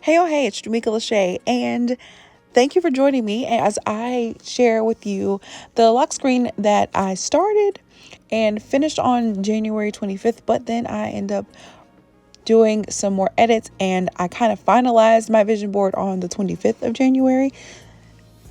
Hey, oh, hey, it's Jameka Lache, and thank you for joining me as I share with you the lock screen that I started and finished on January 25th, but then I end up doing some more edits and I kind of finalized my vision board on the 25th of January.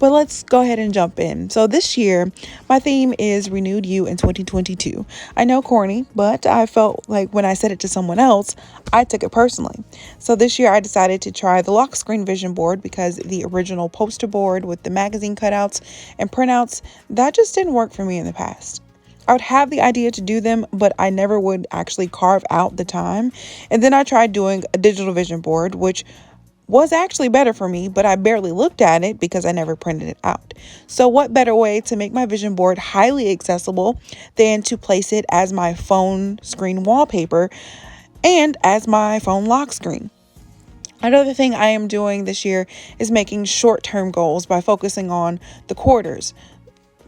But let's go ahead and jump in. So this year, my theme is Renewed You in 2022. I know corny, but I felt like when I said it to someone else, I took it personally. So this year I decided to try the lock screen vision board because the original poster board with the magazine cutouts and printouts, that just didn't work for me in the past. I would have the idea to do them, but I never would actually carve out the time. And then I tried doing a digital vision board, which was actually better for me, but I barely looked at it because I never printed it out. So what better way to make my vision board highly accessible than to place it as my phone screen wallpaper and as my phone lock screen? Another thing I am doing this year is making short-term goals by focusing on the quarters,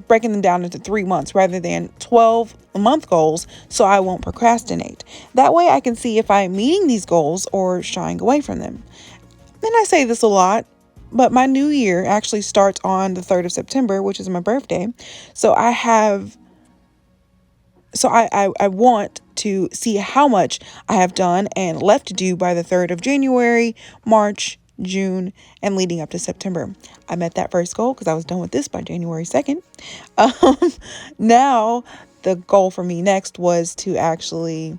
breaking them down into 3 months rather than 12-month goals so I won't procrastinate. That way I can see if I'm meeting these goals or shying away from them. And I say this a lot, but my new year actually starts on the 3rd of September, which is my birthday. So I want to see how much I have done and left to do by the 3rd of January, March, June, and leading up to September. I met that first goal because I was done with this by January 2nd. Now the goal for me next was to actually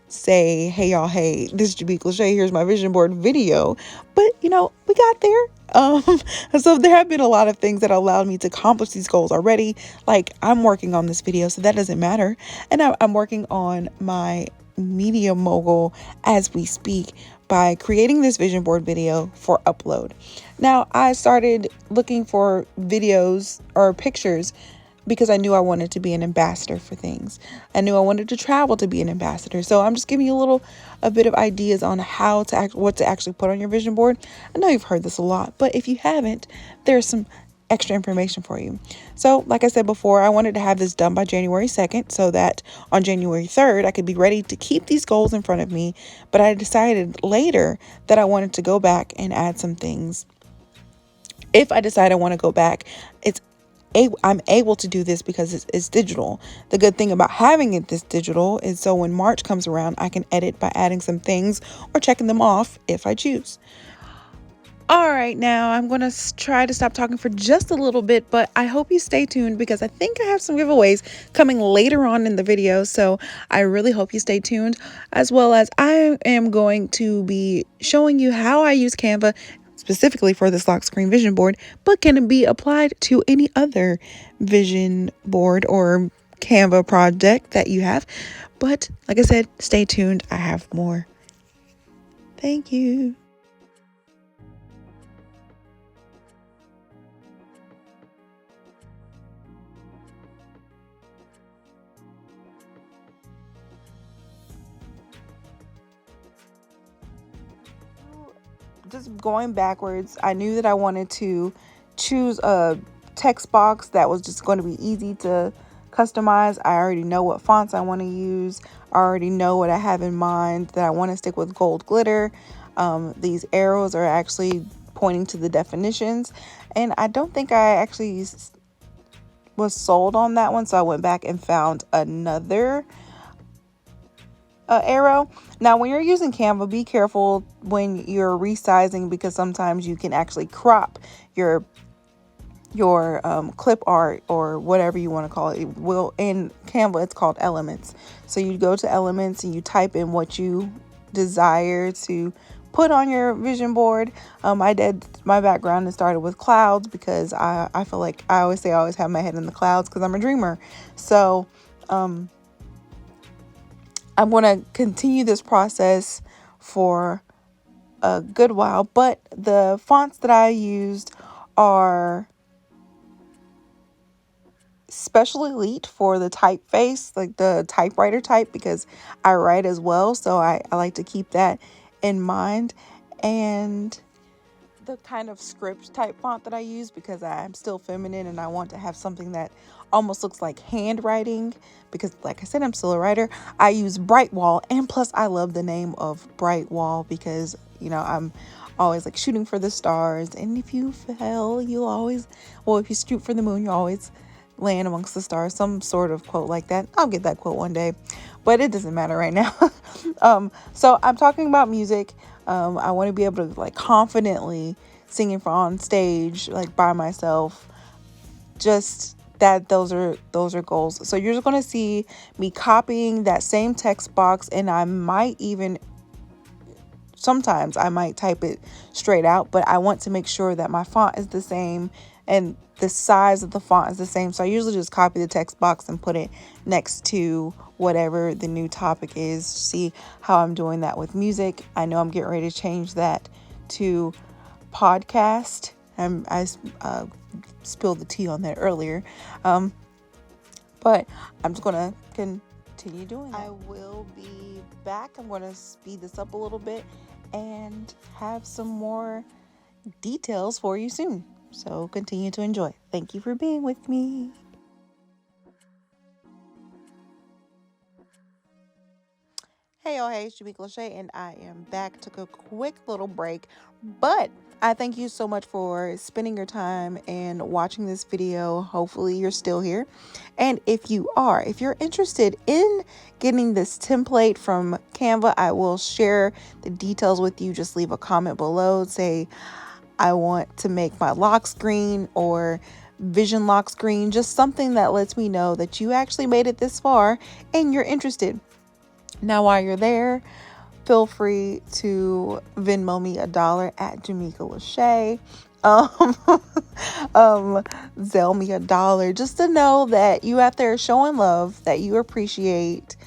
say, hey y'all, hey, this is Jameka Lache, here's my vision board video. But we got there. So there have been a lot of things that allowed me to accomplish these goals already. Like I'm working on this video, so that doesn't matter. And I'm working on my media mogul as we speak by creating this vision board video for upload. Now I started looking for videos or pictures because I knew I wanted to be an ambassador for things. I knew I wanted to travel to be an ambassador. So I'm just giving you a bit of ideas on what to actually put on your vision board. I know you've heard this a lot, but if you haven't, there's some extra information for you. So like I said before, I wanted to have this done by January 2nd so that on January 3rd, I could be ready to keep these goals in front of me. But I decided later that I wanted to go back and add some things. If I decide I want to go back, I'm able to do this because it's digital. The good thing about having it this digital is so when March comes around, I can edit by adding some things or checking them off if I choose. All right, now I'm going to try to stop talking for just a little bit, but I hope you stay tuned because I think I have some giveaways coming later on in the video. So I really hope you stay tuned, as well as I am going to be showing you how I use Canva specifically for this lock screen vision board, but can it be applied to any other vision board or Canva project that you have. But like I said, stay tuned. I have more. Thank you. Just going backwards, I knew that I wanted to choose a text box that was just going to be easy to customize. I already know what fonts I want to use. I already know what I have in mind, that I want to stick with gold glitter. These arrows are actually pointing to the definitions, and I don't think I actually was sold on that one, so I went back and found another arrow. Now, when you're using Canva, be careful when you're resizing because sometimes you can actually crop your clip art or whatever you want to call it. In Canva, it's called elements. So you go to elements and you type in what you desire to put on your vision board. I did my background and started with clouds because I feel like I always have my head in the clouds because I'm a dreamer. So I'm going to continue this process for a good while, but the fonts that I used are Special Elite for the typeface, like the typewriter type, because I write as well, so I like to keep that in mind. And the kind of script type font that I use because I'm still feminine and I want to have something that almost looks like handwriting because like I said, I'm still a writer. I use Bright Wall, and plus I love the name of Bright Wall because I'm always like shooting for the stars. And if you fail, you'll always, well, if you shoot for the moon, you'll always land amongst the stars. Some sort of quote like that. I'll get that quote one day, but it doesn't matter right now. So I'm talking about music. I want to be able to like confidently singing for on stage, like by myself. Just that those are goals. So you're just going to see me copying that same text box, and I might even sometimes I might type it straight out, but I want to make sure that my font is the same and the size of the font is the same. So I usually just copy the text box and put it next to whatever the new topic is. See how I'm doing that with music. I know I'm getting ready to change that to podcast. I spilled the tea on that earlier. But I'm just going to continue doing that. I will be back. I'm going to speed this up a little bit and have some more details for you soon. So continue to enjoy. Thank you for being with me. Hey y'all, hey, it's Jameka Lache, and I am back. Took a quick little break, but I thank you so much for spending your time and watching this video. Hopefully you're still here. And if you're interested in getting this template from Canva, I will share the details with you. Just leave a comment below. Say, I want to make my lock screen or vision lock screen, just something that lets me know that you actually made it this far and you're interested. Now, while you're there, feel free to Venmo me $1 at Jameka Lache. Zelle me $1 just to know that you out there showing love, that you appreciate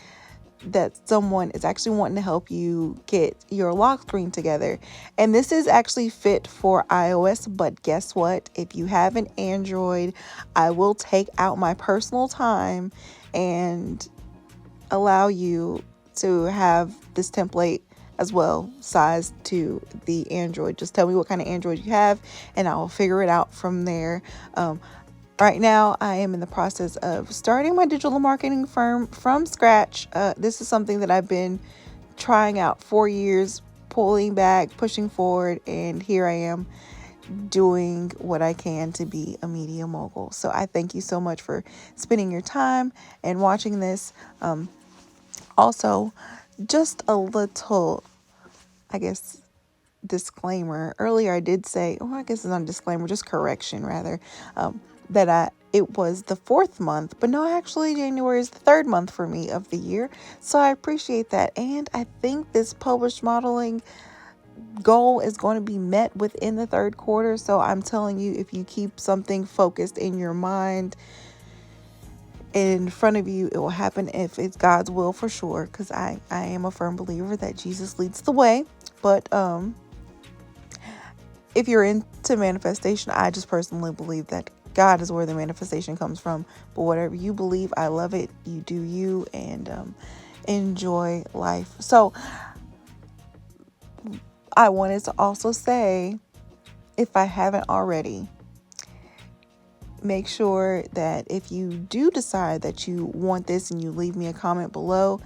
that someone is actually wanting to help you get your lock screen together. And this is actually fit for iOS, but guess what? If you have an Android, I will take out my personal time and allow you to have this template as well, sized to the Android. Just tell me what kind of Android you have and I'll figure it out from there. Right now, I am in the process of starting my digital marketing firm from scratch. This is something that I've been trying out for years, pulling back, pushing forward, and here I am doing what I can to be a media mogul. So I thank you so much for spending your time and watching this. Also, just a little, I guess, disclaimer. Earlier I did say, I guess it's not a disclaimer, just correction rather, that it was the 4th month, but no, actually January is the 3rd month for me of the year. So I appreciate that. And I think this published modeling goal is going to be met within the 3rd quarter. So I'm telling you, if you keep something focused in your mind, in front of you, it will happen if it's God's will for sure, because I am a firm believer that Jesus leads the way. But if you're into manifestation, I just personally believe that God is where the manifestation comes from. But whatever you believe, I love it. You do you, and enjoy life. So I wanted to also say, if I haven't already, make sure that if you do decide that you want this and you leave me a comment below,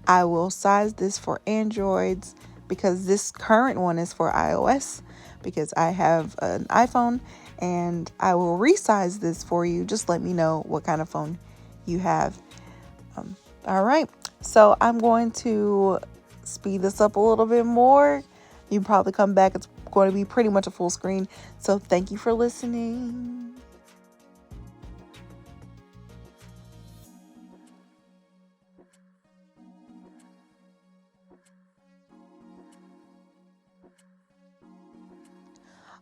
I will size this for Androids, because this current one is for iOS, because I have an iPhone, and I will resize this for you. Just let me know what kind of phone you have. All right, so I'm going to speed this up a little bit more. You can probably come back. It's going to be pretty much a full screen. So thank you for listening.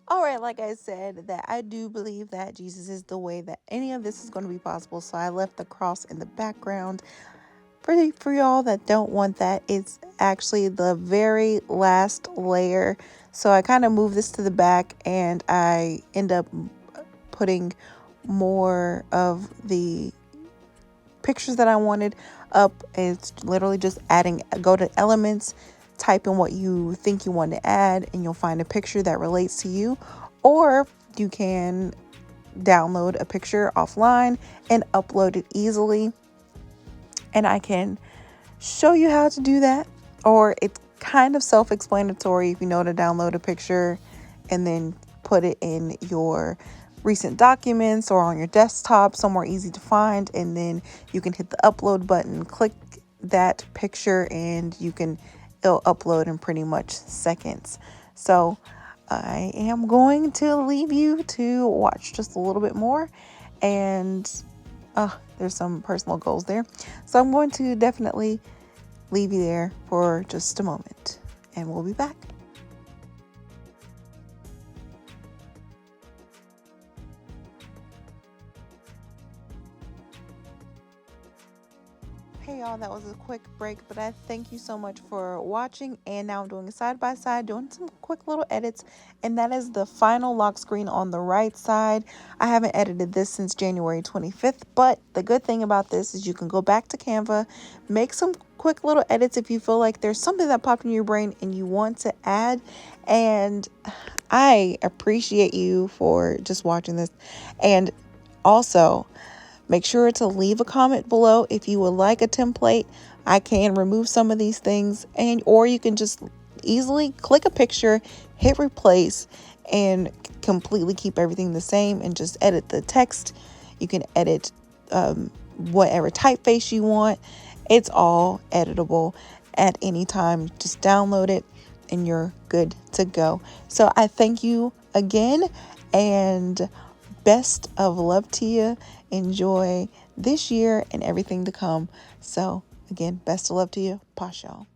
All right, like I said, that I do believe that Jesus is the way that any of this is going to be possible. So I left the cross in the background. For y'all that don't want that, it's actually the very last layer. So I kind of move this to the back, and I end up putting more of the pictures that I wanted up. It's literally just adding, go to elements, type in what you think you want to add, and you'll find a picture that relates to you. Or you can download a picture offline and upload it easily, and I can show you how to do that. Or it's kind of self-explanatory if you know to download a picture and then put it in your recent documents or on your desktop somewhere easy to find, and then you can hit the upload button, click that picture, and it'll upload in pretty much seconds. So I am going to leave you to watch just a little bit more, and there's some personal goals there, so I'm going to definitely leave you there for just a moment, and we'll be back. Hey y'all, that was a quick break, but I thank you so much for watching. And now I'm doing a side by side, doing some quick little edits, and that is the final lock screen on the right side. I haven't edited this since January 25th, but the good thing about this is you can go back to Canva, make some quick little edits if you feel like there's something that popped in your brain and you want to add. And I appreciate you for just watching this. And also, make sure to leave a comment below if you would like a template. I can remove some of these things, or you can just easily click a picture, hit replace, and completely keep everything the same and just edit the text. You can edit whatever typeface you want. It's all editable at any time. Just download it and you're good to go. So I thank you again, and best of love to you. Enjoy this year and everything to come. So again, best of love to you. Paz Y'all.